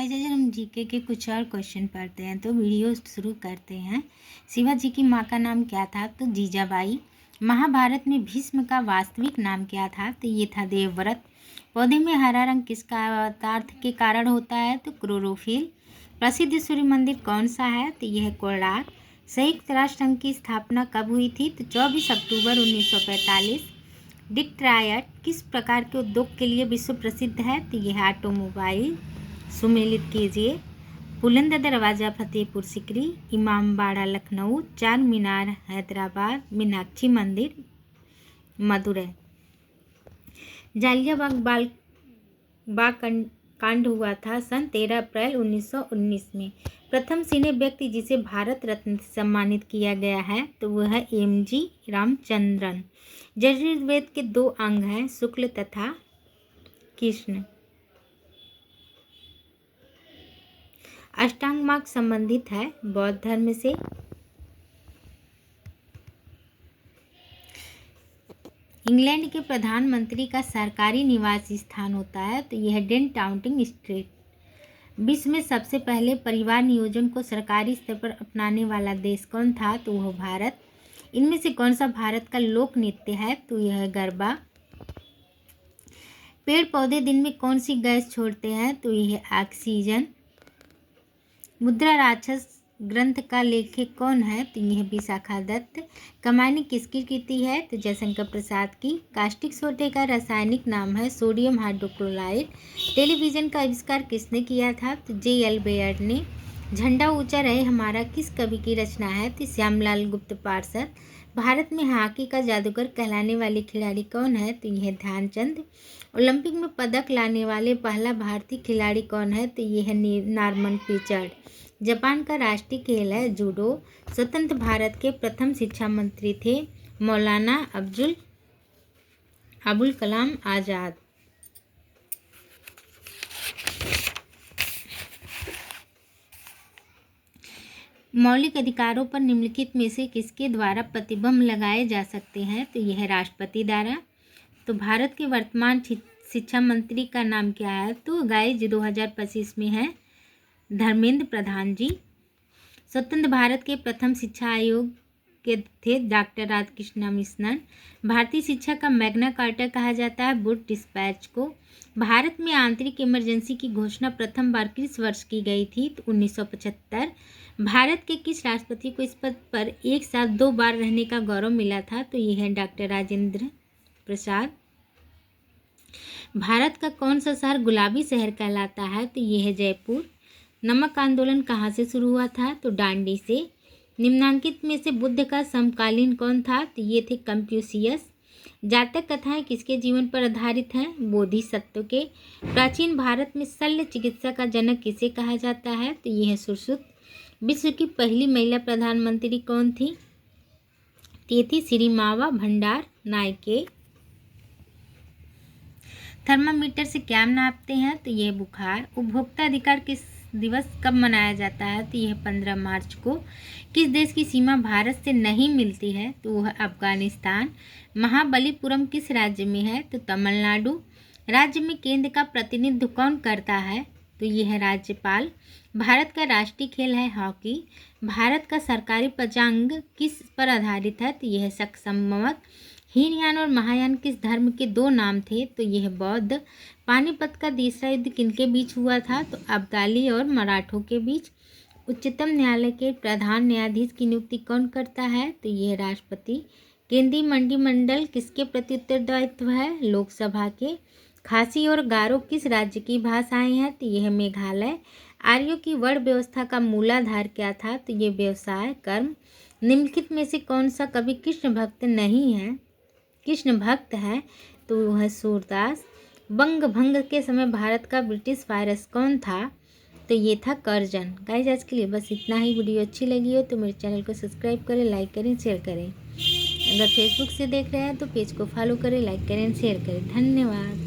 Guys आज हम GK के कुछ और क्वेश्चन पढ़ते हैं। तो वीडियो शुरू करते हैं। शिवाजी की माँ का नाम क्या था? तो जीजाबाई। महाभारत में भीष्म का वास्तविक नाम क्या था? तो ये था देवव्रत। पौधे में हरा रंग किसका पदार्थ के कारण होता है? तो क्लोरोफिल। प्रसिद्ध सूर्य मंदिर कौन सा है? तो यह कोणार्क। संयुक्त राष्ट्र संघ की स्थापना कब हुई थी? तो 24 अक्टूबर 1945। डिट्रायट किस प्रकार के उद्योग के लिए विश्व प्रसिद्ध है? तो यह ऑटोमोबाइल। सुमेलित कीजिए। बुलंद दरवाज़ा फतेहपुर सिकरी, इमामबाड़ा लखनऊ, चार मीनार हैदराबाद, मीनाक्षी मंदिर मदुरै। जालियांवाला बाग कांड हुआ था सन 13 अप्रैल 1919 में। प्रथम सिने व्यक्ति जिसे भारत रत्न से सम्मानित किया गया है तो वह है एम.जी. रामचंद्रन। यजुर्वेद के दो अंग हैं, शुक्ल तथा कृष्ण। अष्टांग मार्ग संबंधित है बौद्ध धर्म से। इंग्लैंड के प्रधानमंत्री का सरकारी निवास स्थान होता है तो यह डाउनिंग स्ट्रीट। विश्व में सबसे पहले परिवार नियोजन को सरकारी स्तर पर अपनाने वाला देश कौन था? तो वह भारत। इनमें से कौन सा भारत का लोक नृत्य है? तो यह गरबा। पेड़ पौधे दिन में कौन सी गैस छोड़ते हैं? तो यह ऑक्सीजन। मुद्रा राक्षस ग्रंथ का लेखक कौन है? तो यह विशाखा दत्त। कमानी किसकी कृति है? तो जयशंकर प्रसाद की। कास्टिक सोडे का रासायनिक नाम है सोडियम हाइड्रोक्लोराइड। टेलीविज़न का आविष्कार किसने किया था? तो जे.एल. बेयर ने। झंडा ऊंचा रहे हमारा किस कवि की रचना है? तो श्यामलाल गुप्त पार्षद। भारत में हॉकी का जादूगर कहलाने वाले खिलाड़ी कौन है? तो यह ध्यानचंद। ओलंपिक में पदक लाने वाले पहला भारतीय खिलाड़ी कौन है? तो यह नॉर्मन पिचर्ड। जापान का राष्ट्रीय खेल है जूडो। स्वतंत्र भारत के प्रथम शिक्षा मंत्री थे मौलाना अबुल कलाम आज़ाद। मौलिक अधिकारों पर निम्नलिखित में से किसके द्वारा प्रतिबंध लगाए जा सकते हैं? तो यह राष्ट्रपति द्वारा। तो भारत के वर्तमान शिक्षा मंत्री का नाम क्या है? तो गाइस 2025 में है धर्मेंद्र प्रधान जी। स्वतंत्र भारत के प्रथम शिक्षा आयोग के थे डॉक्टर राधाकृष्ण मिशनन। भारतीय शिक्षा का मैग्ना कार्टा कहा जाता है वुड डिस्पैच को। भारत में आंतरिक इमरजेंसी की घोषणा प्रथम बार किस वर्ष की गई थी? तो 1975। भारत के किस राष्ट्रपति को इस पद पर एक साथ 2 बार रहने का गौरव मिला था? तो यह है डॉक्टर राजेंद्र प्रसाद। भारत का कौन सा शहर गुलाबी शहर कहलाता है? तो यह है जयपुर। नमक आंदोलन कहाँ से शुरू हुआ था? तो डांडी से। निम्नांकित में से बुद्ध का समकालीन कौन था? तो ये थे कंफ्यूशियस। जातक कथाएं किसके जीवन पर आधारित हैं? बोधिसत्व के। प्राचीन भारत में शल्य चिकित्सा का जनक किसे कहा जाता है? तो यह है सुश्रुत। विश्व की पहली महिला प्रधानमंत्री कौन थी? ये थी श्री मावा भंडार नायके। थर्मामीटर से क्या नापते हैं? तो यह बुखार। उपभोक्ता अधिकार किस दिवस कब मनाया जाता है? तो यह 15 मार्च को। किस देश की सीमा भारत से नहीं मिलती है? तो वह अफगानिस्तान। महाबलीपुरम किस राज्य में है? तो तमिलनाडु। राज्य में केंद्र का प्रतिनिधित्व कौन करता है? तो यह है राज्यपाल। भारत का राष्ट्रीय खेल है हॉकी। भारत का सरकारी पंचांग किस पर आधारित है? तो यह है संवत। हीनयान और महायान किस धर्म के 2 नाम थे? तो यह बौद्ध। पानीपत का तीसरा युद्ध किनके बीच हुआ था? तो अब्दाली और मराठों के बीच। उच्चतम न्यायालय के प्रधान न्यायाधीश की नियुक्ति कौन करता है? तो यह राष्ट्रपति। केंद्रीय मंत्रिमंडल किसके प्रति उत्तरदायित्व है? लोकसभा के। खासी और गारो किस राज्य की भाषाएं हैं? तो यह मेघालय। आर्यों की वर्ण व्यवस्था का मूलाधार क्या था? तो यह व्यवसाय कर्म। निम्नलिखित में से कौन सा कवि कृष्ण भक्त नहीं है? कृष्ण भक्त है तो वह सूरदास। बंग भंग के समय भारत का ब्रिटिश वायरस कौन था? तो ये था कर्जन। गाइस आज के लिए बस इतना ही। वीडियो अच्छी लगी हो तो मेरे चैनल को सब्सक्राइब करें, लाइक करें, शेयर करें। अगर फेसबुक से देख रहे हैं तो पेज को फॉलो करें, लाइक करें, शेयर करें। धन्यवाद।